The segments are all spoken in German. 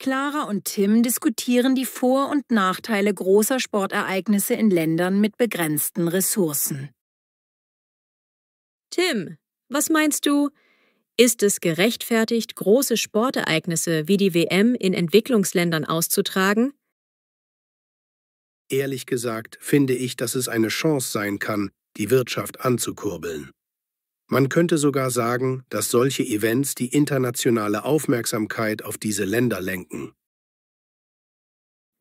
Clara und Tim diskutieren die Vor- und Nachteile großer Sportereignisse in Ländern mit begrenzten Ressourcen. Tim, was meinst du? Ist es gerechtfertigt, große Sportereignisse wie die WM in Entwicklungsländern auszutragen? Ehrlich gesagt finde ich, dass es eine Chance sein kann, die Wirtschaft anzukurbeln. Man könnte sogar sagen, dass solche Events die internationale Aufmerksamkeit auf diese Länder lenken.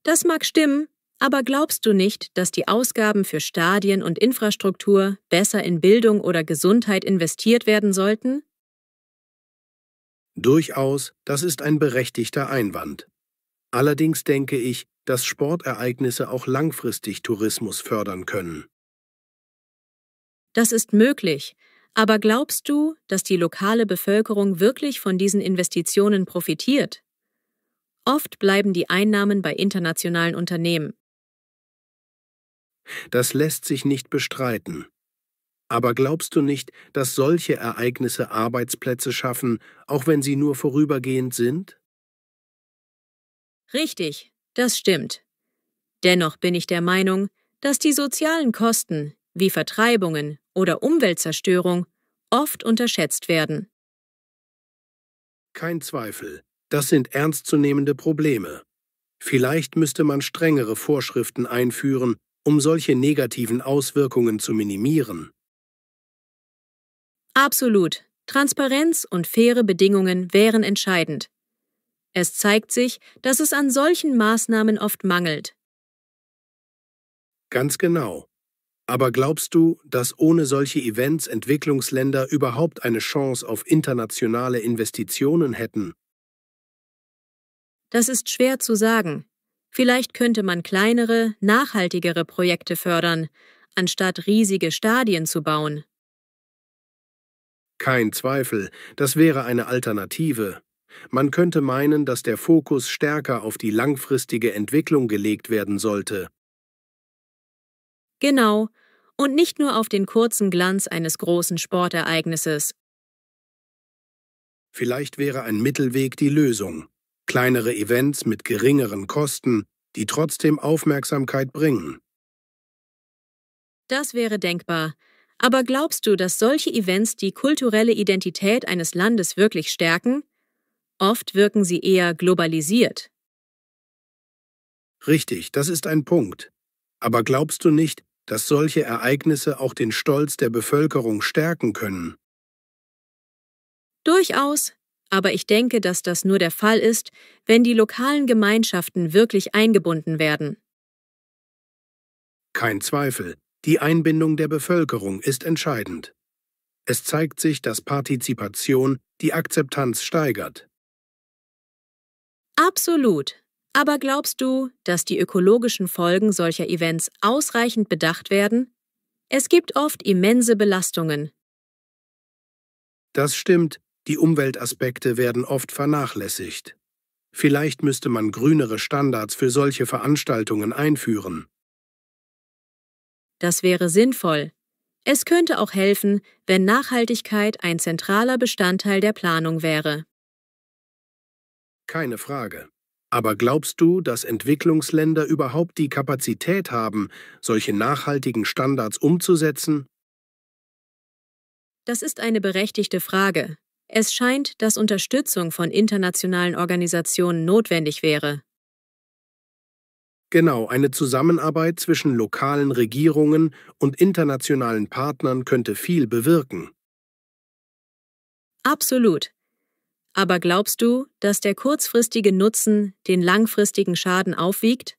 Das mag stimmen, aber glaubst du nicht, dass die Ausgaben für Stadien und Infrastruktur besser in Bildung oder Gesundheit investiert werden sollten? Durchaus, das ist ein berechtigter Einwand. Allerdings denke ich, dass Sportereignisse auch langfristig Tourismus fördern können. Das ist möglich, aber glaubst du, dass die lokale Bevölkerung wirklich von diesen Investitionen profitiert? Oft bleiben die Einnahmen bei internationalen Unternehmen. Das lässt sich nicht bestreiten. Aber glaubst du nicht, dass solche Ereignisse Arbeitsplätze schaffen, auch wenn sie nur vorübergehend sind? Richtig, das stimmt. Dennoch bin ich der Meinung, dass die sozialen Kosten, wie Vertreibungen oder Umweltzerstörung, oft unterschätzt werden. Kein Zweifel, das sind ernstzunehmende Probleme. Vielleicht müsste man strengere Vorschriften einführen, um solche negativen Auswirkungen zu minimieren. Absolut. Transparenz und faire Bedingungen wären entscheidend. Es zeigt sich, dass es an solchen Maßnahmen oft mangelt. Ganz genau. Aber glaubst du, dass ohne solche Events Entwicklungsländer überhaupt eine Chance auf internationale Investitionen hätten? Das ist schwer zu sagen. Vielleicht könnte man kleinere, nachhaltigere Projekte fördern, anstatt riesige Stadien zu bauen. Kein Zweifel, das wäre eine Alternative. Man könnte meinen, dass der Fokus stärker auf die langfristige Entwicklung gelegt werden sollte. Genau, und nicht nur auf den kurzen Glanz eines großen Sportereignisses. Vielleicht wäre ein Mittelweg die Lösung. Kleinere Events mit geringeren Kosten, die trotzdem Aufmerksamkeit bringen. Das wäre denkbar. Aber glaubst du, dass solche Events die kulturelle Identität eines Landes wirklich stärken? Oft wirken sie eher globalisiert. Richtig, das ist ein Punkt. Aber glaubst du nicht, dass solche Ereignisse auch den Stolz der Bevölkerung stärken können? Durchaus. Aber ich denke, dass das nur der Fall ist, wenn die lokalen Gemeinschaften wirklich eingebunden werden. Kein Zweifel, die Einbindung der Bevölkerung ist entscheidend. Es zeigt sich, dass Partizipation die Akzeptanz steigert. Absolut. Aber glaubst du, dass die ökologischen Folgen solcher Events ausreichend bedacht werden? Es gibt oft immense Belastungen. Das stimmt, die Umweltaspekte werden oft vernachlässigt. Vielleicht müsste man grünere Standards für solche Veranstaltungen einführen. Das wäre sinnvoll. Es könnte auch helfen, wenn Nachhaltigkeit ein zentraler Bestandteil der Planung wäre. Keine Frage. Aber glaubst du, dass Entwicklungsländer überhaupt die Kapazität haben, solche nachhaltigen Standards umzusetzen? Das ist eine berechtigte Frage. Es scheint, dass Unterstützung von internationalen Organisationen notwendig wäre. Genau, eine Zusammenarbeit zwischen lokalen Regierungen und internationalen Partnern könnte viel bewirken. Absolut. Aber glaubst du, dass der kurzfristige Nutzen den langfristigen Schaden aufwiegt?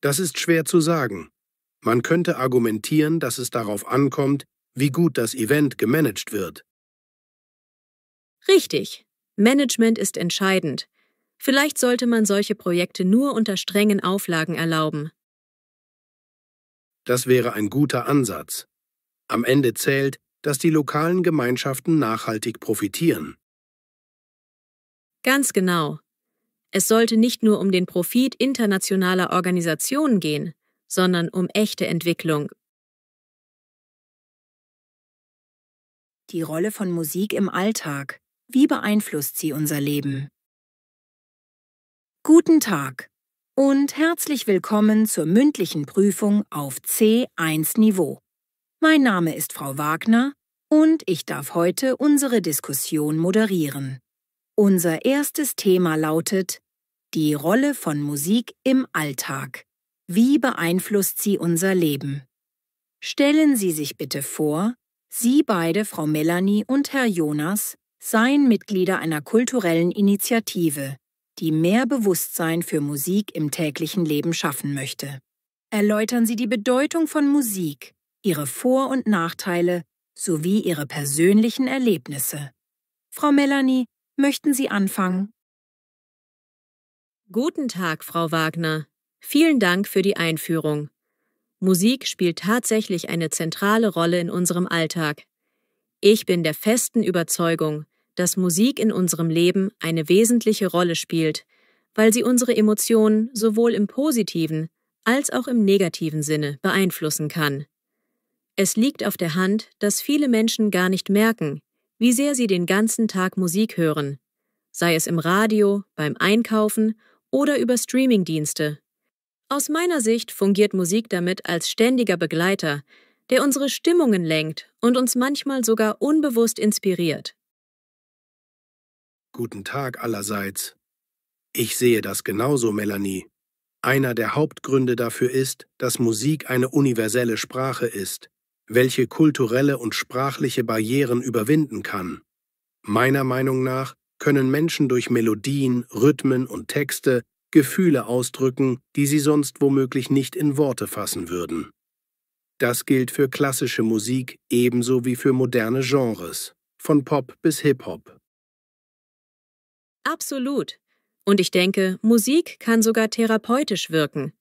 Das ist schwer zu sagen. Man könnte argumentieren, dass es darauf ankommt, wie gut das Event gemanagt wird. Richtig. Management ist entscheidend. Vielleicht sollte man solche Projekte nur unter strengen Auflagen erlauben. Das wäre ein guter Ansatz. Am Ende zählt, dass die lokalen Gemeinschaften nachhaltig profitieren. Ganz genau. Es sollte nicht nur um den Profit internationaler Organisationen gehen, sondern um echte Entwicklung. Die Rolle von Musik im Alltag. Wie beeinflusst sie unser Leben? Guten Tag und herzlich willkommen zur mündlichen Prüfung auf C1-Niveau. Mein Name ist Frau Wagner und ich darf heute unsere Diskussion moderieren. Unser erstes Thema lautet: Die Rolle von Musik im Alltag. Wie beeinflusst sie unser Leben? Stellen Sie sich bitte vor, Sie beide, Frau Melanie und Herr Jonas, seien Mitglieder einer kulturellen Initiative, die mehr Bewusstsein für Musik im täglichen Leben schaffen möchte. Erläutern Sie die Bedeutung von Musik, ihre Vor- und Nachteile sowie Ihre persönlichen Erlebnisse. Frau Melanie, möchten Sie anfangen? Guten Tag, Frau Wagner. Vielen Dank für die Einführung. Musik spielt tatsächlich eine zentrale Rolle in unserem Alltag. Ich bin der festen Überzeugung, dass Musik in unserem Leben eine wesentliche Rolle spielt, weil sie unsere Emotionen sowohl im positiven als auch im negativen Sinne beeinflussen kann. Es liegt auf der Hand, dass viele Menschen gar nicht merken, wie sehr sie den ganzen Tag Musik hören, sei es im Radio, beim Einkaufen oder über Streamingdienste. Aus meiner Sicht fungiert Musik damit als ständiger Begleiter, der unsere Stimmungen lenkt und uns manchmal sogar unbewusst inspiriert. Guten Tag allerseits. Ich sehe das genauso, Melanie. Einer der Hauptgründe dafür ist, dass Musik eine universelle Sprache ist, welche kulturelle und sprachliche Barrieren überwinden kann. Meiner Meinung nach können Menschen durch Melodien, Rhythmen und Texte Gefühle ausdrücken, die sie sonst womöglich nicht in Worte fassen würden. Das gilt für klassische Musik ebenso wie für moderne Genres, von Pop bis Hip-Hop. Absolut. Und ich denke, Musik kann sogar therapeutisch wirken.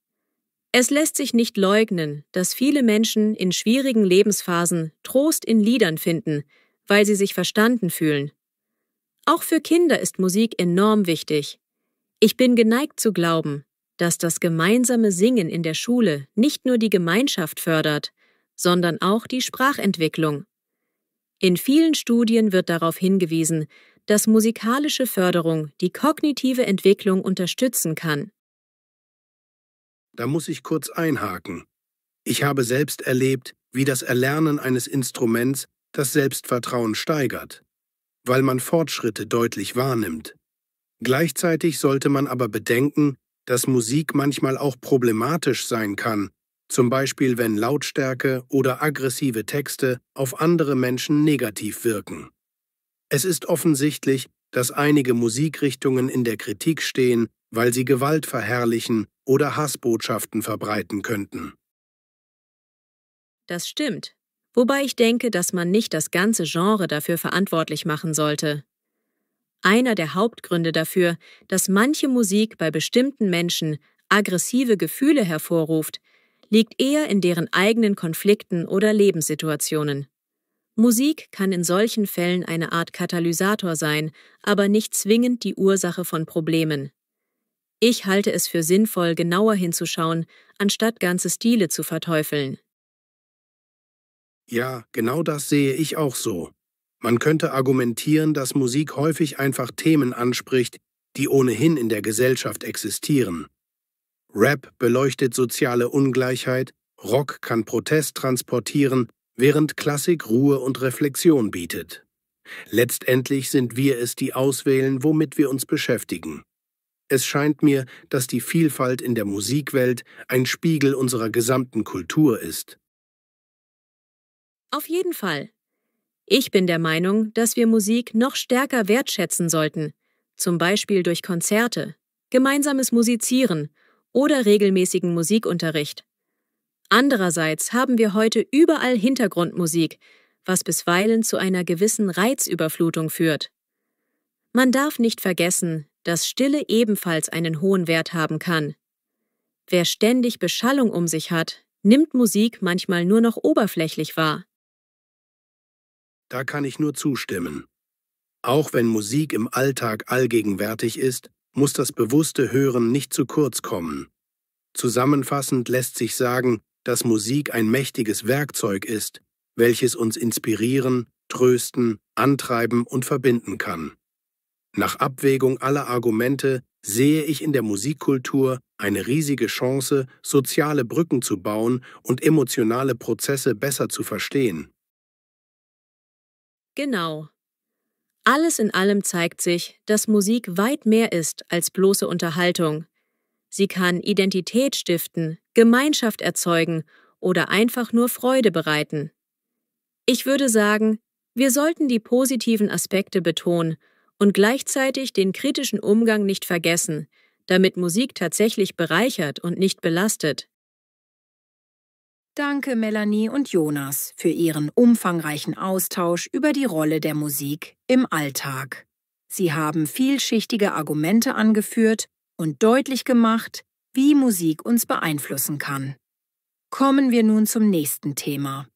Es lässt sich nicht leugnen, dass viele Menschen in schwierigen Lebensphasen Trost in Liedern finden, weil sie sich verstanden fühlen. Auch für Kinder ist Musik enorm wichtig. Ich bin geneigt zu glauben, dass das gemeinsame Singen in der Schule nicht nur die Gemeinschaft fördert, sondern auch die Sprachentwicklung. In vielen Studien wird darauf hingewiesen, dass musikalische Förderung die kognitive Entwicklung unterstützen kann. Da muss ich kurz einhaken. Ich habe selbst erlebt, wie das Erlernen eines Instruments das Selbstvertrauen steigert, weil man Fortschritte deutlich wahrnimmt. Gleichzeitig sollte man aber bedenken, dass Musik manchmal auch problematisch sein kann, zum Beispiel wenn Lautstärke oder aggressive Texte auf andere Menschen negativ wirken. Es ist offensichtlich, dass einige Musikrichtungen in der Kritik stehen, weil sie Gewalt verherrlichen oder Hassbotschaften verbreiten könnten. Das stimmt, wobei ich denke, dass man nicht das ganze Genre dafür verantwortlich machen sollte. Einer der Hauptgründe dafür, dass manche Musik bei bestimmten Menschen aggressive Gefühle hervorruft, liegt eher in deren eigenen Konflikten oder Lebenssituationen. Musik kann in solchen Fällen eine Art Katalysator sein, aber nicht zwingend die Ursache von Problemen. Ich halte es für sinnvoll, genauer hinzuschauen, anstatt ganze Stile zu verteufeln. Ja, genau das sehe ich auch so. Man könnte argumentieren, dass Musik häufig einfach Themen anspricht, die ohnehin in der Gesellschaft existieren. Rap beleuchtet soziale Ungleichheit, Rock kann Protest transportieren, während Klassik Ruhe und Reflexion bietet. Letztendlich sind wir es, die auswählen, womit wir uns beschäftigen. Es scheint mir, dass die Vielfalt in der Musikwelt ein Spiegel unserer gesamten Kultur ist. Auf jeden Fall. Ich bin der Meinung, dass wir Musik noch stärker wertschätzen sollten, zum Beispiel durch Konzerte, gemeinsames Musizieren oder regelmäßigen Musikunterricht. Andererseits haben wir heute überall Hintergrundmusik, was bisweilen zu einer gewissen Reizüberflutung führt. Man darf nicht vergessen, dass Stille ebenfalls einen hohen Wert haben kann. Wer ständig Beschallung um sich hat, nimmt Musik manchmal nur noch oberflächlich wahr. Da kann ich nur zustimmen. Auch wenn Musik im Alltag allgegenwärtig ist, muss das bewusste Hören nicht zu kurz kommen. Zusammenfassend lässt sich sagen, dass Musik ein mächtiges Werkzeug ist, welches uns inspirieren, trösten, antreiben und verbinden kann. Nach Abwägung aller Argumente sehe ich in der Musikkultur eine riesige Chance, soziale Brücken zu bauen und emotionale Prozesse besser zu verstehen. Genau. Alles in allem zeigt sich, dass Musik weit mehr ist als bloße Unterhaltung. Sie kann Identität stiften, Gemeinschaft erzeugen oder einfach nur Freude bereiten. Ich würde sagen, wir sollten die positiven Aspekte betonen und gleichzeitig den kritischen Umgang nicht vergessen, damit Musik tatsächlich bereichert und nicht belastet. Danke Melanie und Jonas für ihren umfangreichen Austausch über die Rolle der Musik im Alltag. Sie haben vielschichtige Argumente angeführt und deutlich gemacht, wie Musik uns beeinflussen kann. Kommen wir nun zum nächsten Thema.